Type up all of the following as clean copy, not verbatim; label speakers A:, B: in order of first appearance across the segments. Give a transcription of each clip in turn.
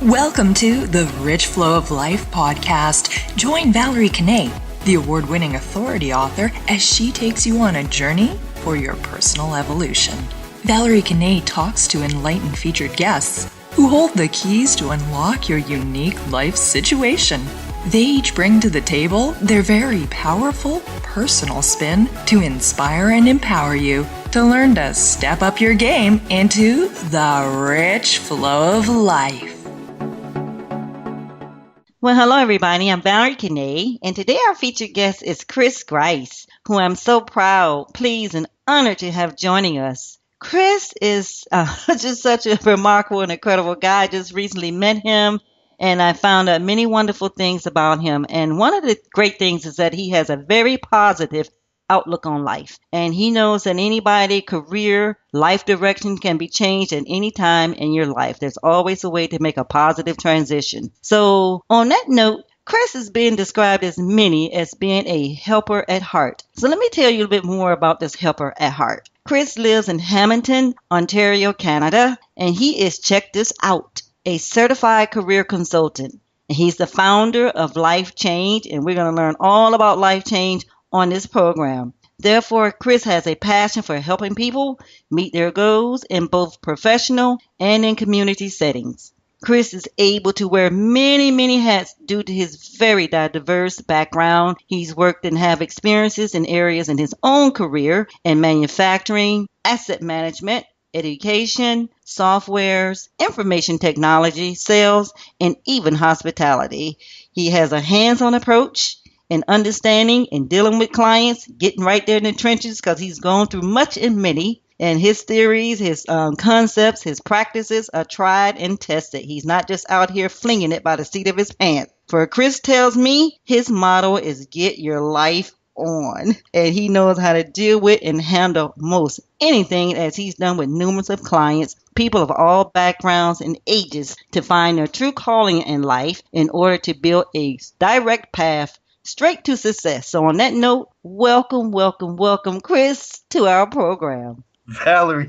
A: Welcome to the Rich Flow of Life podcast. Join Valerie Kanay, the award-winning authority author, as she takes you on a journey for your personal evolution. Valerie Kanay talks to enlightened featured guests who hold the keys to unlock your unique life situation. They each bring to the table their very powerful personal spin to inspire and empower you to learn to step up your game into the rich flow of life.
B: Well, hello everybody. I'm Valerie Kanay, and today our featured guest is Grice, who I'm so proud, pleased, and honored to have joining us. Chris is just such a remarkable and incredible guy. I just recently met him, and I found out many wonderful things about him. And one of the great things is that he has a very positive outlook on life. And he knows that anybody, career, life direction can be changed at any time in your life. There's always a way to make a positive transition. So on that note, Chris is being described as many as being a helper at heart. So let me tell you a bit more about this helper at heart. Chris lives in Hamilton, Ontario, Canada, and he is, check this out, a certified career consultant. And he's the founder of Life Change, and we're going to learn all about life change on this program. Therefore, Chris has a passion for helping people meet their goals in both professional and in community settings. Chris is able to wear many hats due to his very diverse background. He's worked and have experiences in areas in his own career in manufacturing, asset management, education, softwares, information technology, sales, and even hospitality. He has a hands-on approach and understanding and dealing with clients, getting right there in the trenches because he's gone through much and many. And his theories, his concepts, his practices are tried and tested. He's not just out here flinging it by the seat of his pants. For Chris tells me, his motto is get your life on. And he knows how to deal with and handle most anything, as he's done with numerous of clients, people of all backgrounds and ages, to find their true calling in life in order to build a direct path straight to success. So on that note, welcome, Chris, to our program.
C: Valerie,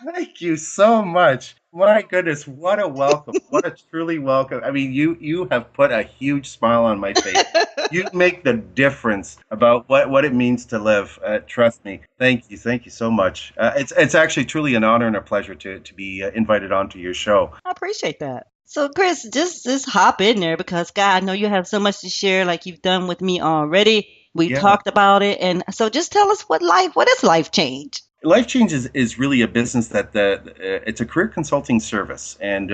C: thank you so much. My goodness, what a welcome. What a truly welcome. I mean, you have put a huge smile on my face. You make the difference about what it means to live. Trust me. Thank you so much. It's actually truly an honor and a pleasure to be invited onto your show.
B: I appreciate that. So, Chris, just hop in there because, God, I know you have so much to share like you've done with me already. We talked about it. And so just tell us what is Life Change?
C: Life Change is really a business that it's a career consulting service. And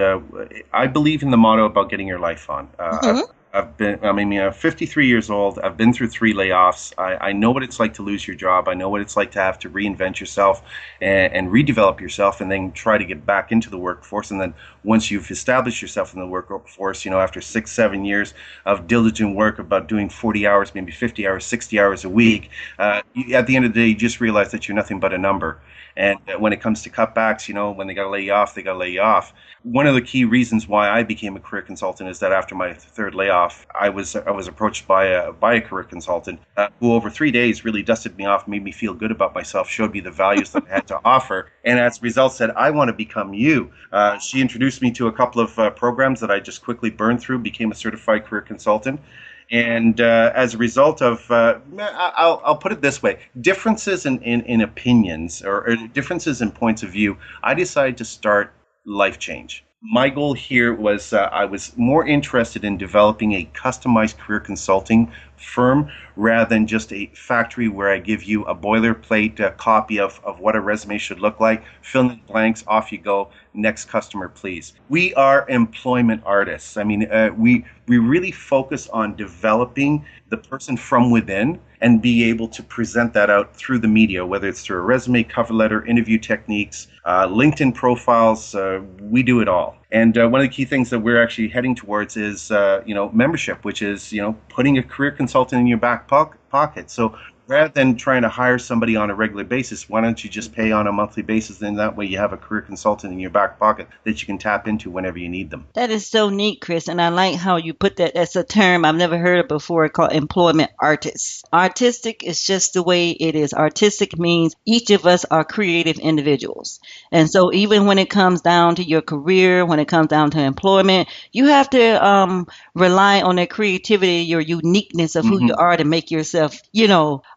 C: I believe in the motto about getting your life on. I'm 53 years old. I've been through 3 layoffs. I know what it's like to lose your job. I know what it's like to have to reinvent yourself and redevelop yourself and then try to get back into the workforce. And then once you've established yourself in the workforce, after 6-7 years of diligent work about doing 40 hours, maybe 50 hours, 60 hours a week, at the end of the day, you just realize that you're nothing but a number. And when it comes to cutbacks, when they got to lay you off, they got to lay you off. One of the key reasons why I became a career consultant is that after my 3rd layoff, I was approached by a career consultant who over 3 days really dusted me off, made me feel good about myself, showed me the values that I had to offer, and as a result said, I want to become you. She introduced me to a couple of programs that I just quickly burned through, became a certified career consultant. And as a result of, I'll put it this way, differences in opinions or differences in points of view, I decided to start Life Change. My goal here was I was more interested in developing a customized career consulting firm rather than just a factory where I give you a boilerplate copy of what a resume should look like, fill in the blanks, off you go, next customer please. We are employment artists. I mean, we really focus on developing the person from within and be able to present that out through the media, whether it's through a resume, cover letter, interview techniques, LinkedIn profiles, we do it all. And one of the key things that we're actually heading towards is, membership, which is, putting a career consultant in your back pocket. So rather than trying to hire somebody on a regular basis, why don't you just pay on a monthly basis? Then that way you have a career consultant in your back pocket that you can tap into whenever you need them.
B: That is so neat, Chris, and I like how you put that. That's a term I've never heard of before called employment artists. Artistic is just the way it is. Artistic means each of us are creative individuals. And so even when it comes down to your career, when it comes down to employment, you have to rely on that creativity, your uniqueness of who you
C: Hmm.
B: are to make yourself,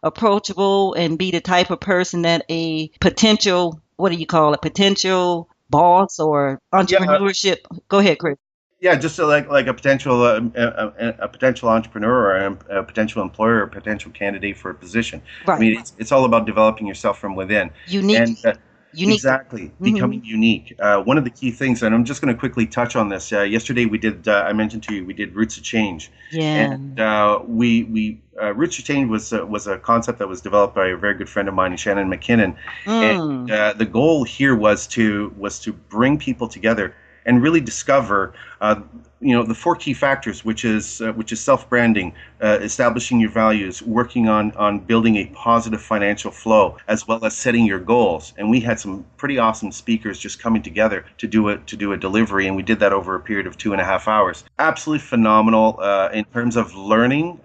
B: approachable and be the type of person that a potential, what do you call it, potential boss or
C: Yeah,
B: entrepreneurship. Go ahead, Chris.
C: yeah, just so like a potential a potential entrepreneur or a potential employer or a potential candidate for a position. I
B: Right.
C: mean, it's all about developing yourself from within,
B: Unique.
C: and
B: Unique.
C: exactly
B: Hmm.
C: becoming unique. One of the key things, and I'm just going to quickly touch on this. Yesterday we did. I mentioned to you we did Roots of Change,
B: Yeah.
C: and we Roots of Change was a concept that was developed by a very good friend of mine, Shannon McKinnon, and
B: Mm.
C: the goal here was to bring people together and really discover the four key factors, which is self-branding, establishing your values, working on building a positive financial flow, as well as setting your goals. And we had some pretty awesome speakers just coming together to do a delivery, and we did that over a period of 2.5 hours. Absolutely phenomenal in terms of learning.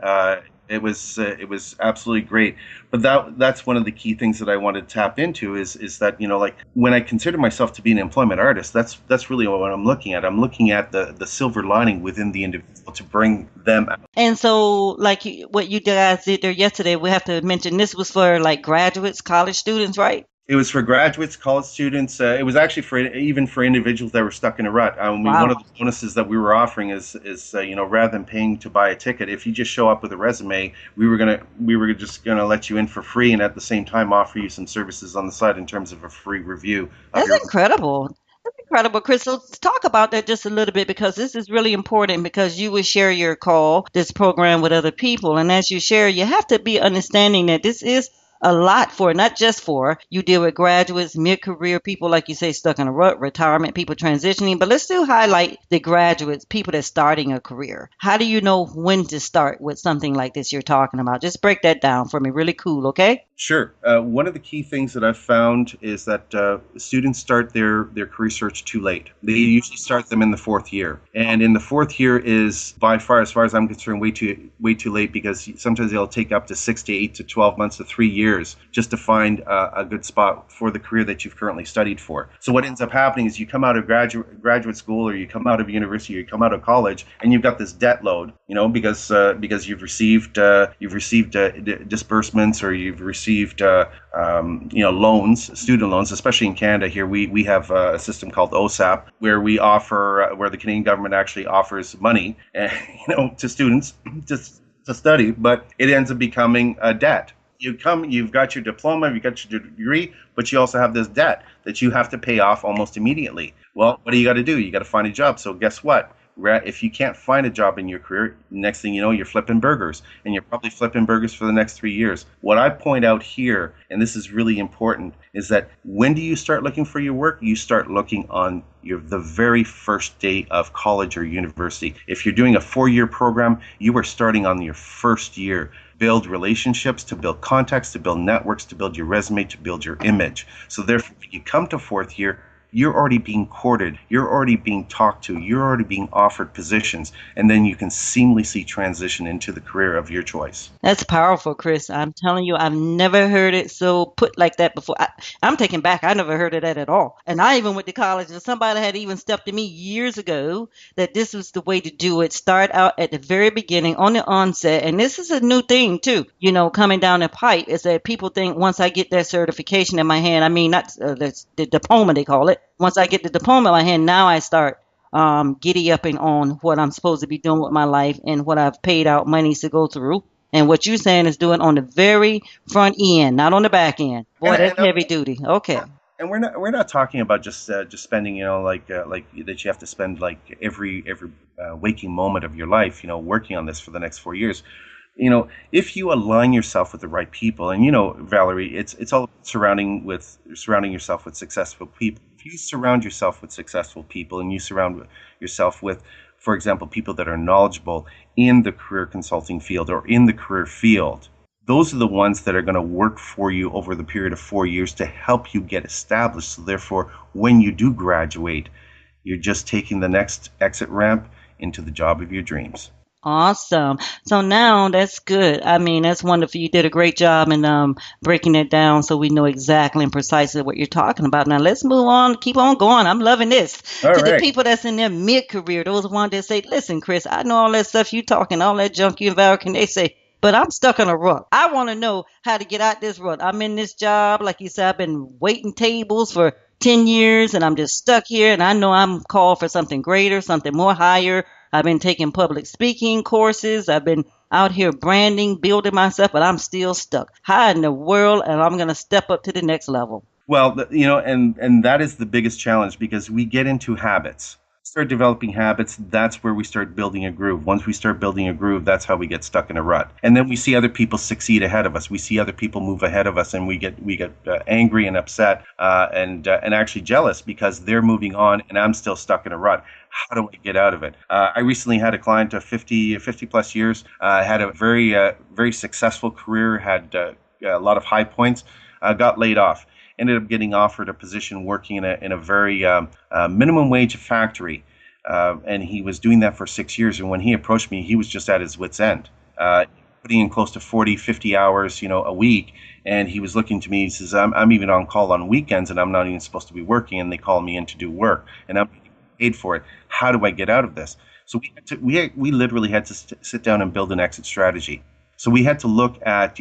C: It was absolutely great. But that's one of the key things that I want to tap into is that, like, when I consider myself to be an employment artist, that's really what I'm looking at. I'm looking at the silver lining within the individual to bring them out.
B: And so, like what you guys did there yesterday, we have to mention this was for like graduates, college students, right?
C: It was for graduates, college students. It was actually for even for individuals that were stuck in a rut. I mean, one
B: Wow.
C: of the bonuses that we were offering is rather than paying to buy a ticket, if you just show up with a resume, we were just gonna let you in for free, and at the same time offer you some services on the side in terms of a free review of
B: That's
C: your.
B: incredible. That's incredible, Chris. So let's talk about that just a little bit because this is really important because you would share your call, this program with other people. And as you share, you have to be understanding that this is a lot for, not just for, you deal with graduates, mid-career people, like you say, stuck in a rut, retirement, people transitioning. But let's do highlight the graduates, people that's starting a career. How do you know when to start with something like this you're talking about? Just break that down for me. Really cool, okay?
C: Sure. One of the key things that I've found is that students start their career search too late. They usually start them in the fourth year, and in the fourth year is by far, as far as I'm concerned, way too late because sometimes it'll take up to 6 to 8 to 12 months to 3 years just to find a good spot for the career that you've currently studied for. So what ends up happening is you come out of graduate school, or you come out of university, or you come out of college, and you've got this debt load, because you've received disbursements, or you've received loans, student loans. Especially in Canada here, we have a system called OSAP where we offer where the Canadian government actually offers money, to students to study, but it ends up becoming a debt. You've got your diploma, you've got your degree, but you also have this debt that you have to pay off almost immediately. Well, what do you got to do? You got to find a job. So guess what? If you can't find a job in your career, next thing you know, you're flipping burgers, and you're probably flipping burgers for the next 3 years. What I point out here, and this is really important, is that when do you start looking for your work? You start looking on the very first day of college or university. If you're doing a 4-year program, you are starting on your first year. Build relationships, to build contacts, to build networks, to build your resume, to build your image. So therefore, when you come to fourth year, you're already being courted, you're already being talked to, you're already being offered positions, and then you can seamlessly transition into the career of your choice.
B: That's powerful, Chris. I'm telling you, I've never heard it so put like that before. I'm taken back. I never heard of that at all. And I even went to college, and somebody had even stepped to me years ago that this was the way to do it. Start out at the very beginning, on the onset. And this is a new thing, too, coming down the pipe, is that people think once I get that certification in my hand, I mean, not the diploma, they call it. Once I get the diploma in my hand, now I start giddy upping on what I'm supposed to be doing with my life and what I've paid out monies to go through. And what you're saying is doing on the very front end, not on the back end.
C: And
B: Boy, that's
C: and
B: heavy duty. Okay.
C: and we're not talking about just spending, like that you have to spend like every waking moment of your life, working on this for the next 4 years. If you align yourself with the right people, and Valerie, it's all about surrounding yourself with successful people. If you surround yourself with successful people, and you surround yourself with, for example, people that are knowledgeable in the career consulting field or in the career field, those are the ones that are going to work for you over the period of 4 years to help you get established. So therefore, when you do graduate, you're just taking the next exit ramp into the job of your dreams.
B: Awesome. So now that's good. I mean, that's wonderful. You did a great job in breaking it down so we know exactly and precisely what you're talking about. Now let's move on. Keep on going. I'm loving this.
C: All
B: To the
C: right.
B: people that's in their mid-career, those ones that say, listen, Chris, I know all that stuff you talking, all that junk you and Valerie, can they say, but I'm stuck in a rut. I want to know how to get out this rut. I'm in this job. Like you said, I've been waiting tables for 10 years and I'm just stuck here. And I know I'm called for something greater, something more higher. I've been taking public speaking courses. I've been out here branding, building myself, but I'm still stuck. How in the world and I'm going to step up to the next level?
C: Well, and that is the biggest challenge because we get into habits. Start developing habits, that's where we start building a groove. Once we start building a groove, that's how we get stuck in a rut. And then we see other people succeed ahead of us. We see other people move ahead of us, and we get angry and upset and actually jealous because they're moving on and I'm still stuck in a rut. How do I get out of it? I recently had a client of 50 plus years, had a very successful career, had a lot of high points, got laid off. Ended up getting offered a position working in a very minimum wage factory. And he was doing that for 6 years. And when he approached me, he was just at his wit's end, putting in close to 40, 50 hours, a week. And he was looking to me, he says, I'm even on call on weekends and I'm not even supposed to be working. And they call me in to do work and I'm getting paid for it. How do I get out of this? So we literally had to sit down and build an exit strategy. So we had to look at,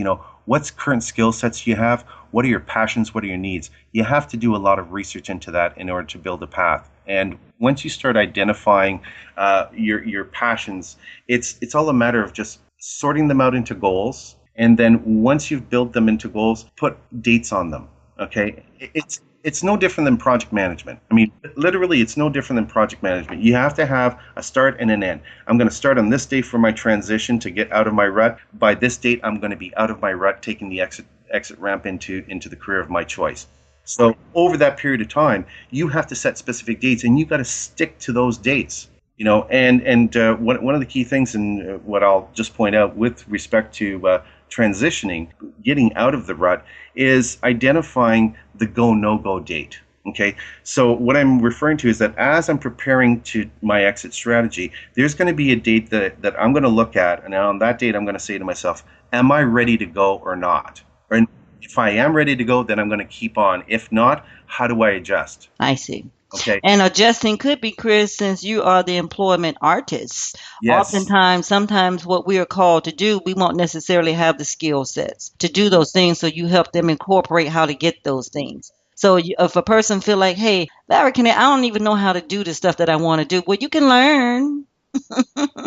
C: what's current skill sets you have? What are your passions? What are your needs? You have to do a lot of research into that in order to build a path. And once you start identifying your passions, it's all a matter of just sorting them out into goals. And then once you've built them into goals, put dates on them. Okay, it's no different than project management. I mean, literally, it's no different than project management. You have to have a start and an end. I'm going to start on this day for my transition to get out of my rut. By this date, I'm going to be out of my rut, taking the exit ramp into the career of my choice. So over that period of time, you have to set specific dates, and you got to stick to those dates. And one of the key things, and what I'll just point out with respect to transitioning, getting out of the rut, is identifying the go-no-go date. Okay, so what I'm referring to is that as I'm preparing to my exit strategy, there's going to be a date that I'm going to look at, and on that date, I'm going to say to myself, am I ready to go or not? And if I am ready to go, then I'm going to keep on. If not, how do I adjust?
B: I see.
C: Okay.
B: And adjusting could be, Chris, since you are the employment artist.
C: Yes.
B: Sometimes what we are called to do, we won't necessarily have the skill sets to do those things. So you help them incorporate how to get those things. So if a person feel like, hey, Valerie Kanay, I don't even know how to do the stuff that I want to do. Well, you can learn.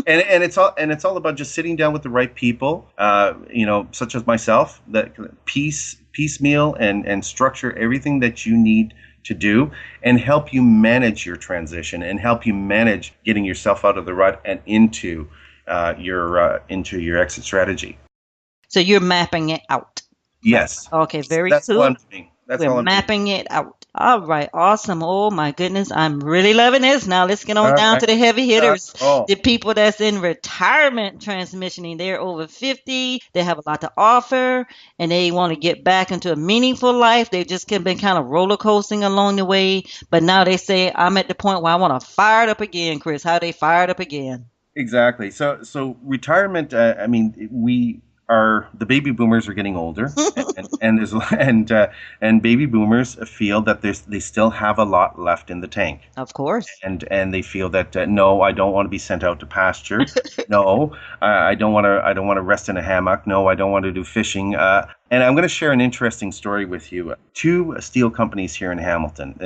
C: and it's all about just sitting down with the right people, such as myself, that piecemeal and structure everything that you need to do and help you manage your transition and help you manage getting yourself out of the rut and into your exit strategy.
B: So you're mapping it out.
C: Yes.
B: Okay, very
C: That's
B: cool.
C: all I'm doing.
B: We're mapping it out. All right, awesome. Oh my goodness, I'm really loving this. Now let's get on down to the heavy hitters. The people that's in retirement transitioning. They're over 50. They have a lot to offer, and they want to get back into a meaningful life. They just been kind of roller coasting along the way, but now they say, I'm at the point where I want to fire it up again, Chris. How they fired up again?
C: Exactly. So retirement. The baby boomers are getting older, and baby boomers feel that they still have a lot left in the tank.
B: Of course.
C: And they feel that no, I don't want to be sent out to pasture. No, I don't want to rest in a hammock. No, I don't want to do fishing. And I'm going to share an interesting story with you. Two steel companies here in Hamilton.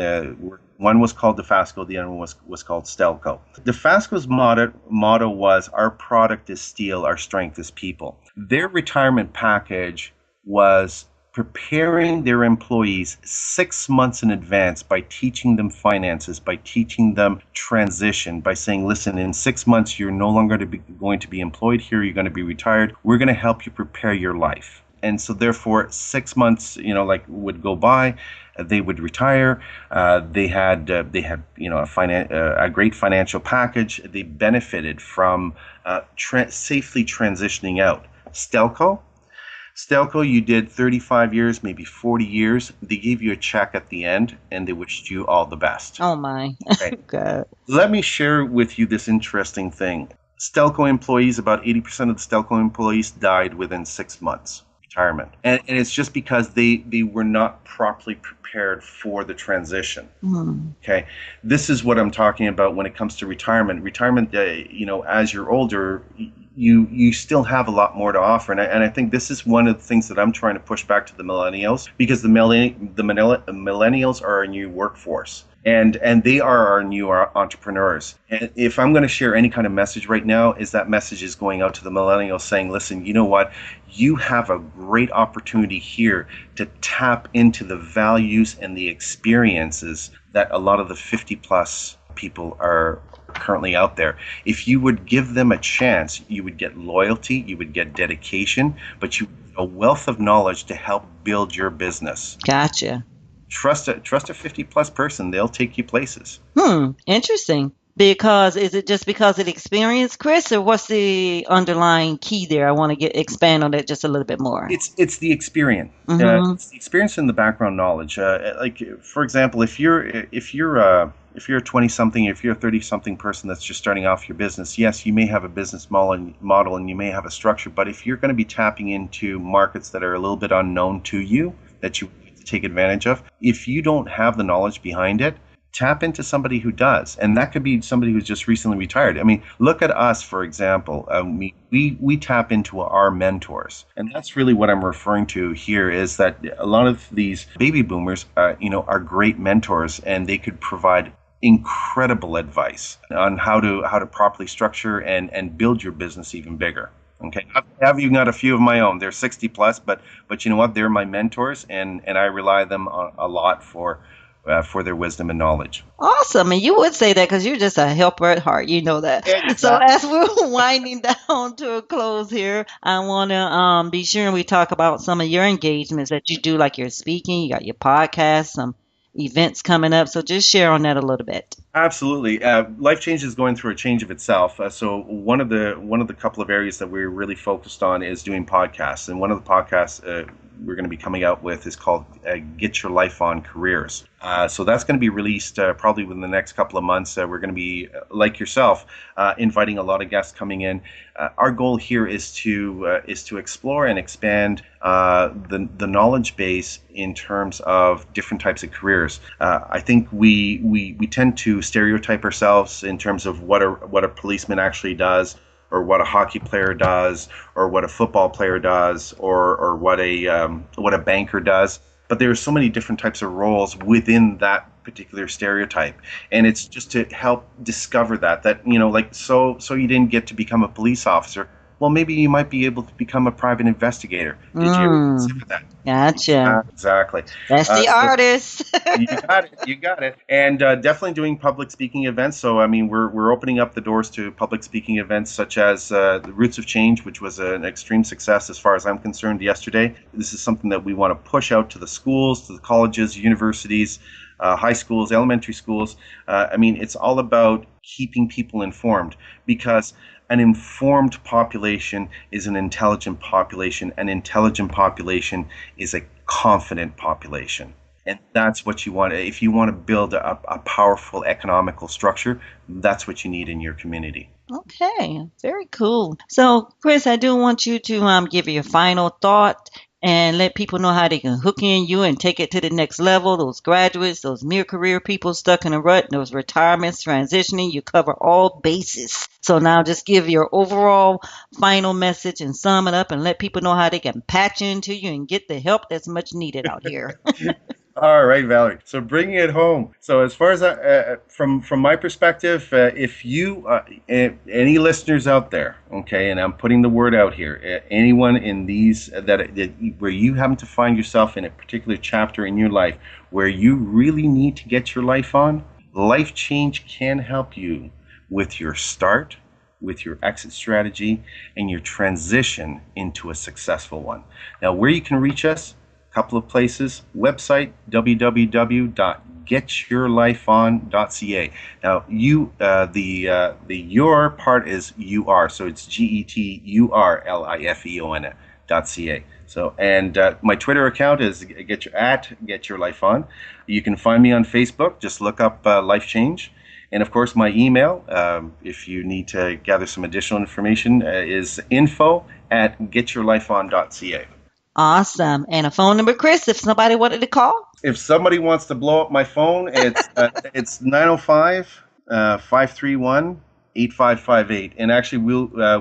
C: One was called Dofasco, the other one was called Stelco. Dofasco's motto was, our product is steel, our strength is people. Their retirement package was preparing their employees 6 months in advance by teaching them finances, by teaching them transition, by saying, listen, in 6 months, you're no longer going to be employed here, you're going to be retired. We're going to help you prepare your life. And so therefore 6 months, would go by. They would retire. They had a great financial package. They benefited from safely transitioning out. Stelco Stelco, you did 35 years, maybe 40 years. They gave you a check at the end and they wished you all the best.
B: Oh my.
C: Okay.
B: God.
C: Let me share with you this interesting thing. Stelco employees, about 80% of the Stelco employees died within 6 months retirement. And it's just because they were not properly prepared for the transition. Okay. This is what I'm talking about when it comes to retirement. Retirement, as you're older, you still have a lot more to offer. And I think this is one of the things that I'm trying to push back to the millennials, because the millennials are our new workforce. And they are our new entrepreneurs. And if I'm going to share any kind of message right now, is that message is going out to the millennials saying, listen, you know what? You have a great opportunity here to tap into the values and the experiences that a lot of the 50 plus people are currently out there. If you would give them a chance, you would get loyalty, you would get dedication, but you a wealth of knowledge to help build your business.
B: Gotcha.
C: Trust a 50 plus person. They'll take you places.
B: Interesting. Because is it just because of the experience, Chris, or what's the underlying key there? I want to expand on that just a little bit more.
C: It's the experience. It's the experience and the background knowledge. Like for example, if you're a 20-something, if you're a 30-something person that's just starting off your business, yes, you may have a business model and you may have a structure, but if you're going to be tapping into markets that are a little bit unknown to you, that you take advantage of, if you don't have the knowledge behind it, tap into somebody who does. And that could be somebody who's just recently retired. I mean, look at us, for example. We tap into our mentors. And that's really what I'm referring to here, is that a lot of these baby boomers are great mentors, and they could provide incredible advice on how to properly structure and build your business even bigger. Okay, I've even got a few of my own. They're 60 plus, but you know what? They're my mentors, and I rely on them a lot for their wisdom and knowledge.
B: Awesome. And you would say that because you're just a helper at heart. You know that.
C: Exactly.
B: So as we're winding down to a close here, I want to be sure we talk about some of your engagements that you do, like your speaking, you got your podcast, some events coming up. So just share on that a little bit.
C: Absolutely. Life Change is going through a change of itself. So one of the couple of areas that we're really focused on is doing podcasts. And one of the podcasts we're going to be coming out with is called GetURlifeon Careers. So that's going to be released probably within the next couple of months. We're going to be, like yourself, inviting a lot of guests coming in. Our goal here is to explore and expand the knowledge base in terms of different types of careers. I think we tend to stereotype ourselves in terms of what a policeman actually does, or what a hockey player does, or what a football player does, or what a banker does. But there are so many different types of roles within that particular stereotype, and it's just to help discover that so you didn't get to become a police officer. Well, maybe you might be able to become a private investigator. Did you ever consider that?
B: Gotcha.
C: Exactly.
B: That's the artist.
C: You got it. And definitely doing public speaking events. So, I mean, we're opening up the doors to public speaking events such as the Roots of Change, which was an extreme success as far as I'm concerned yesterday. This is something that we want to push out to the schools, to the colleges, universities, high schools, elementary schools. I mean, it's all about keeping people informed, because an informed population is an intelligent population. An intelligent population is a confident population. And that's what you want. If you want to build a powerful economical structure, that's what you need in your community.
B: Okay, very cool. So, Chris, I do want you to give your final thought and let people know how they can hook in you and take it to the next level. Those graduates, those mid-career people stuck in a rut, those retirements, transitioning, you cover all bases. So now just give your overall final message and sum it up and let people know how they can patch into you and get the help that's much needed out here.
C: All right, Valerie. So bringing it home. So as far as from my perspective, if you any listeners out there, okay, and I'm putting the word out here, anyone in these that where you happen to find yourself in a particular chapter in your life where you really need to get your life on, Life Change can help you with your start, with your exit strategy, and your transition into a successful one. Now, where you can reach us, couple of places. Website, www.GetURlifeon.ca. Now, the your part is UR, so it's GetURlifeon.ca. So, and my Twitter account is GetURlifeon. You can find me on Facebook. Just look up Life Change. And of course, my email, if you need to gather some additional information, is info@getyourlifeon.ca.
B: Awesome. And a phone number, Chris, if somebody wanted to call?
C: If somebody wants to blow up my phone, it's 905-531-8558. And actually,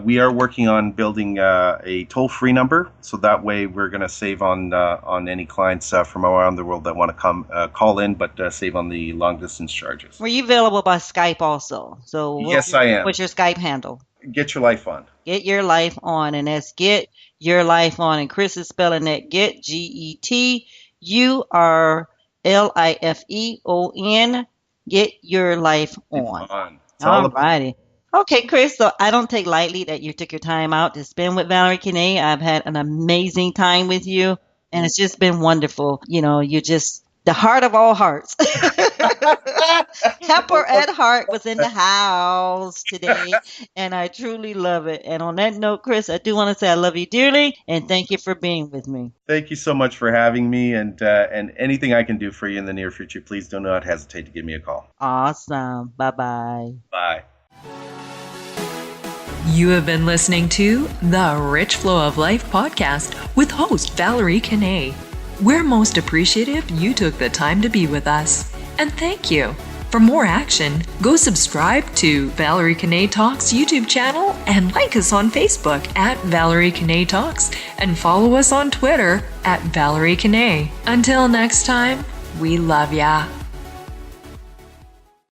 C: we are working on building a toll-free number, so that way we're going to save on any clients from around the world that want to come call in, but save on the long-distance charges.
B: Were you available by Skype also? So
C: yes, I am.
B: What's your Skype handle?
C: Get Your Life On.
B: Get Your Life On, and that's Get Your Life On. And Chris is spelling that Get, GetURlifeon. Get Your Life On. All righty. Okay, Chris, so I don't take lightly that you took your time out to spend with Valerie Kanay. I've had an amazing time with you, and it's just been wonderful. You know, you're just the heart of all hearts. Pepper at Heart was in the house today, and I truly love it. And on that note, Chris, I do want to say I love you dearly, and thank you for being with me.
C: Thank you so much for having me, and anything I can do for you in the near future, please do not hesitate to give me a call.
B: Awesome. Bye-bye.
C: Bye.
A: You have been listening to the Rich Flow of Life podcast with host Valerie Kanay. We're most appreciative you took the time to be with us, and thank you. For more action, go subscribe to Valerie Kanay Talks YouTube channel and like us on Facebook at Valerie Kanay Talks and follow us on Twitter at Valerie Kanay. Until next time, we love ya.